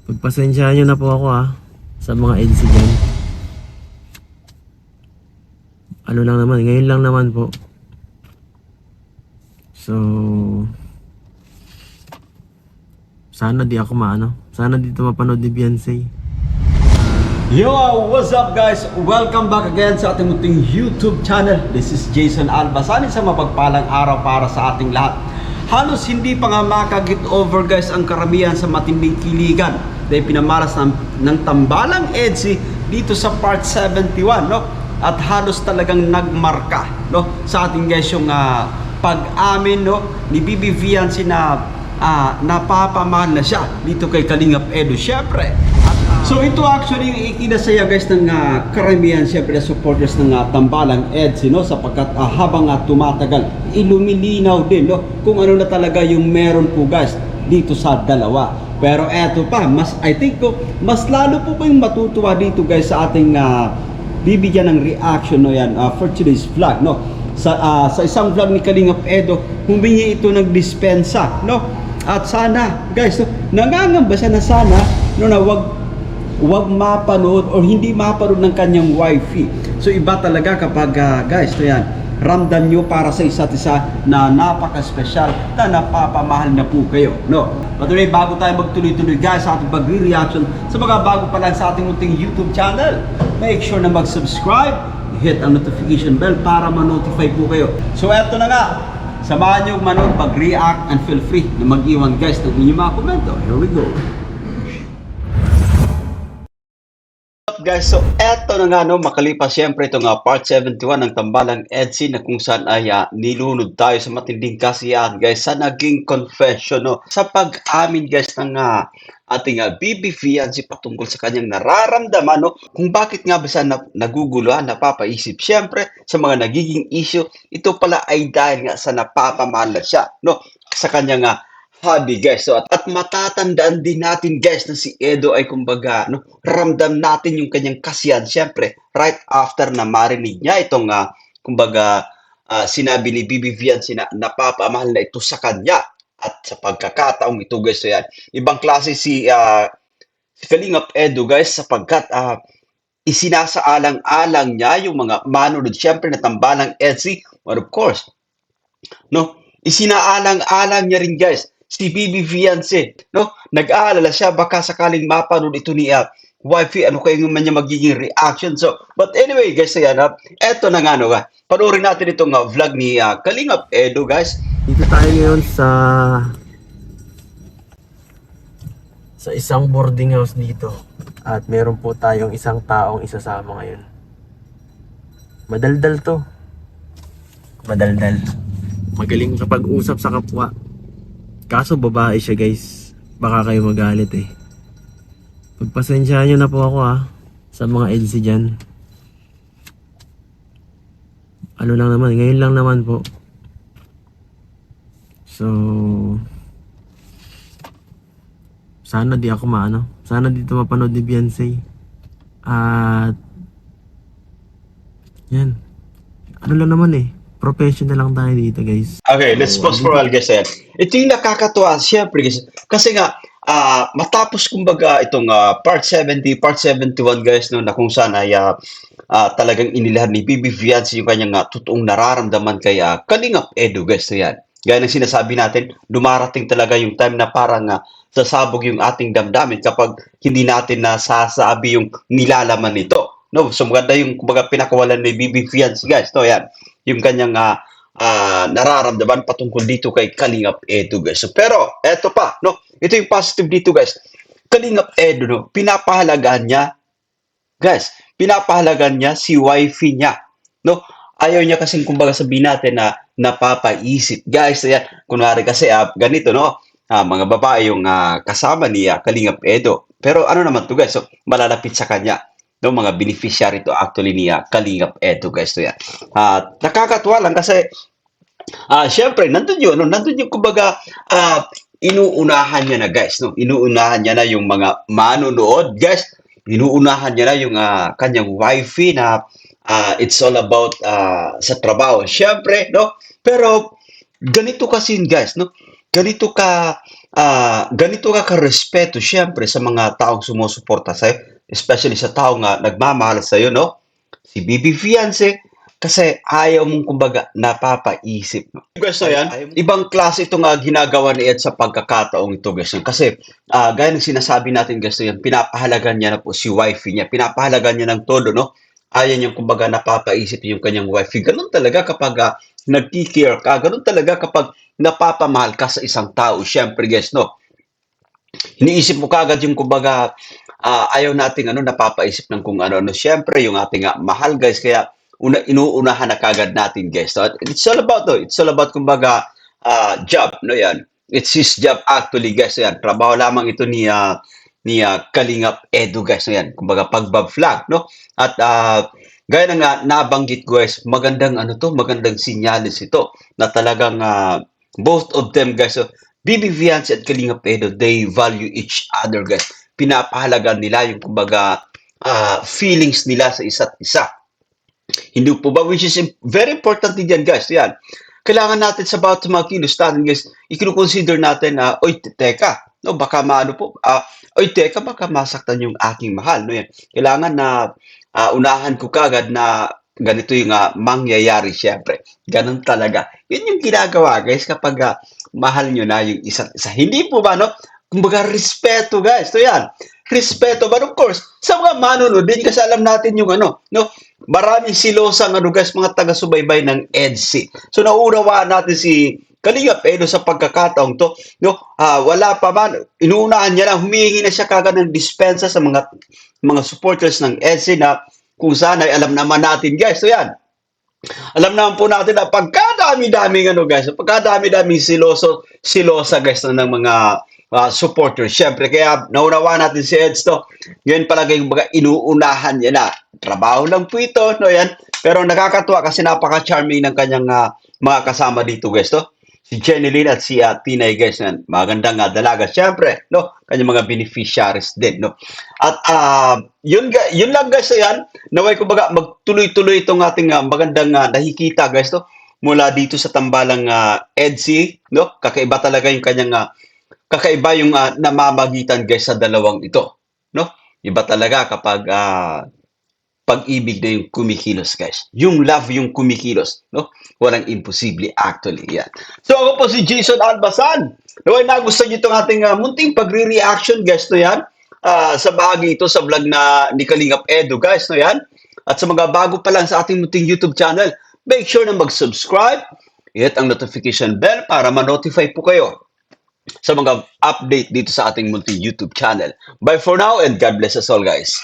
Pagpasensyahan nyo na po ako sa mga EDC dyan. Ano lang naman, ngayon lang naman po. So, sana di ako sana dito mapanood ni Beyonce. Yo, what's up guys? Welcome back again sa ating munting YouTube channel. This is Jason Alba. Sana sa mapagpalang araw para sa ating lahat. Halos hindi pa nga makag-get over guys ang karamihan sa matinding kiligan dahil pinamalas ng tambalang EDC dito sa part 71, no? At halos talagang nagmarka, no, sa ating guys yung pag-amin, no, ni Bibi Viancy na napapamahal na siya dito kay Kalingap Edu, syempre. So ito actually yung ikinasaya guys ng karamihan syempre na supporters ng tambalang EDC, no, sapagkat habang tumatagal ilumilinaw din, no, kung ano na talaga yung meron po guys dito sa dalawa. Pero eto pa, I think mas lalo po kayong matutuwa dito guys sa ating bibigyan ng reaction, no, yan for today's vlog, no. Sa isang vlog ni Kalingap Edo, humingi ito ng dispensa, no. At sana guys, no, nangangamba siya na sana, no, na wag mapanood or hindi mapanood ng kanyang wifey. So iba talaga kapag guys, no, yan, ramdam nyo para sa isa't isa na napaka-special, na napapamahal na po kayo, no. But anyway, bago tayo magtuloy-tuloy guys sa ating pagre-reaction sa mga bago pa lang sa ating munting YouTube channel, make sure na mag-subscribe, hit ang notification bell para ma-notify po kayo. So eto na nga, samahan nyo manood, mag-react, and feel free na mag-iwan guys ng inyong mga komento. Here we go. Guys, so eto na nga, no, makalipas syempre itong part 71 ng tambalang EDC na kung saan ay nilunod tayo sa matinding kasiyahan guys sa naging confession, no, sa pag-amin guys ng ating Bibi Viancy patungkol sa kanyang nararamdaman, no, kung bakit nga ba siya naguguluhan, napapaisip syempre sa mga nagiging issue. Ito pala ay dahil nga sa napapamahal na siya, no, sa kanyang hobby guys. So, at matatandaan din natin guys na si Edo ay kumbaga, no, ramdam natin yung kanyang kasiyahan syempre right after na marinig niya itong kumbaga sinabi ni Bibi Viancy na napapamahal na ito sa kanya. At sa pagkakataong ito guys, so yan, ibang klase si Kalingap Edo guys, sapagkat isinasaalang-alang niya yung mga manonood syempre na tambalang EDC, but of course, no, isinaalang-alang niya rin guys si Bibi Viancy, no, nag-aalala siya baka sakaling mapanood ito ni wifey, ano kayo man niya magiging reaction. So but anyway guys, ayan, eto na nga, no, panoorin natin itong vlog ni Kalingap Edo guys. Dito tayo ngayon sa isang boarding house dito. At meron po tayong isang taong isasama ngayon. Madaldal to. Madaldal. Magaling kapag-usap sa kapwa. Kaso babae siya guys. Baka kayo magalit eh. Pagpasensyahan nyo na po ako sa mga EDC dyan. Ano lang naman, ngayon lang naman po. So, sana di ako sana dito mapanood ni Beyonce. At yan, ano lang naman professional lang tayo dito guys. Okay, let's pause for a while guys. Ito yung nakakatuwa syempre guys, kasi nga matapos kumbaga itong part 70, part 71 guys, no, na kung saan ay talagang inilahad ni Bibi Viancy yung kanyang totoong nararamdaman kay Kalingap Edo guys. So yan, gaya ng sinasabi natin, dumarating talaga yung time na parang sasabog yung ating damdamin kapag hindi natin nasasabi yung nilalaman nito, no. So maganda yung kumbaga pinakawalan ni Bibi Viancy guys. So yan, yung kanyang nararamdaman patungkol dito kay Kalingap Edo guys. So, pero eto pa, no, ito yung positive dito guys. Kalingap Edo, no, pinapahalagaan niya guys, pinapahalagaan niya si wifey niya, no. Ayaw niya kasing kumbaga sabihin natin na napapaisip guys. Ayan, kunwari kasi ganito, no, mga babae yung kasama ni Kalingap Edo, pero ano naman to guys, so malalapit sa kanya, no, mga beneficiary to actually ni Kalingap Edo guys. So yan, nakakatuwa lang kasi syempre nandun yun, no, nandun yung kumbaga inuunahan niya na guys, no, inuunahan niya na yung mga manonood guys, inuunahan niya na yung kanyang wifey na it's all about sa trabaho syempre, no. Pero ganito kasi guys, no, ganito ka karespeto syempre sa mga taong sumusuporta sa'yo, especially sa taong nagmamahal sa'yo, no? Si Bibi Fiance, kasi ayaw mong kumbaga napapaisip. Guys, so yan, ibang klase itong ginagawa ni Ed sa pagkakataong ito, guys. Kasi gaya ng sinasabi natin, guys, so yan, pinapahalagan niya na po si wifey niya, pinapahalagan niya ng todo, no? Ayaw niyang kumbaga napapaisip yung kanyang wifey. Ganun talaga kapag nag-care ka, ganun talaga kapag napapamahal ka sa isang tao. Syempre, guys, no? Iniisip mo kagad yung kumbaga ayaw nating napapaisip ng kung ano. Siyempre, yung ating mahal, guys, kaya inuunahan na kagad natin, guys. So, it's all about, no? It's all about, kumbaga, job, no yan. It's his job actually, guys. So, yan. Trabaho lamang ito ni Kalingap Edu, guys. No yan. Kumbaga, pagbab-flag, no? At gaya na nga nabanggit, guys, magandang magandang sinyalis ito na talagang both of them, guys. So, Bibi Fiance at Kalingap Edo, they value each other, guys. Pinapahalagan nila yung kumbaga feelings nila sa isa't isa. Hindi po ba? Which is very important din yan, guys. Yan. Kailangan natin sa bawat mga kilos natin, guys, i-consider natin na, oy, teka, no, baka maano po, oy, teka, baka masaktan yung aking mahal. No, yan. Kailangan na unahan ko kagad na ganito yung mangyayari, syempre. Ganun talaga. Yun yung ginagawa, guys, kapag mahal nyo na yung isa't isa. Hindi po ba, no? Kumbaga, respeto, guys. So, yan. Respeto. But of course, sa mga manunod din, kasi alam natin yung no? Maraming silosang, guys, mga taga-subaybay ng EDC. So, naunawaan natin si Kalingap Edo sa pagkakataong to, no? Wala pa man, inuunahan niya na, humihingi na siya kagad ng dispensa sa mga supporters ng EDC na kung saan ay alam naman natin, guys. So, yan. Alam naman po natin na pagkadami-daming guys, pagkadami-daming silosa, guys, ng mga supporters. Siyempre, kaya naunawa natin si Eds to. Ngayon palagay yung inuunahan niya na. Trabaho lang po ito, no, yan. Pero nakakatuwa kasi napaka-charming ng kanyang mga kasama dito, guys, to. Si Jenny Lynn at si Tinay, guys, yan. Magandang dalaga, siyempre, no? Kanyang mga beneficiaries din, no? At yun lang, guys, yan. Naway kumbaga magtuloy-tuloy itong ating magandang nakikita, guys, to. Mula dito sa tambalang EDC, no? Kakaiba talaga yung kanyang kakaiba yung namamagitan, guys, sa dalawang ito, no? Iba talaga kapag pag-ibig na yung kumikilos, guys. Yung love yung kumikilos, no? Walang imposible actually, yan. So ako po si Jason Albasan. Naway nagustuhan niyo itong ating munting pagre-reaction, guys, no yan? Sa bahagi ito sa vlog na ni Kalingap Edu, guys, no yan? At sa mga bago pa lang sa ating munting YouTube channel, make sure na mag-subscribe, hit ang notification bell para ma-notify po kayo sa mga update dito sa ating munting YouTube channel. Bye for now and God bless us all, guys.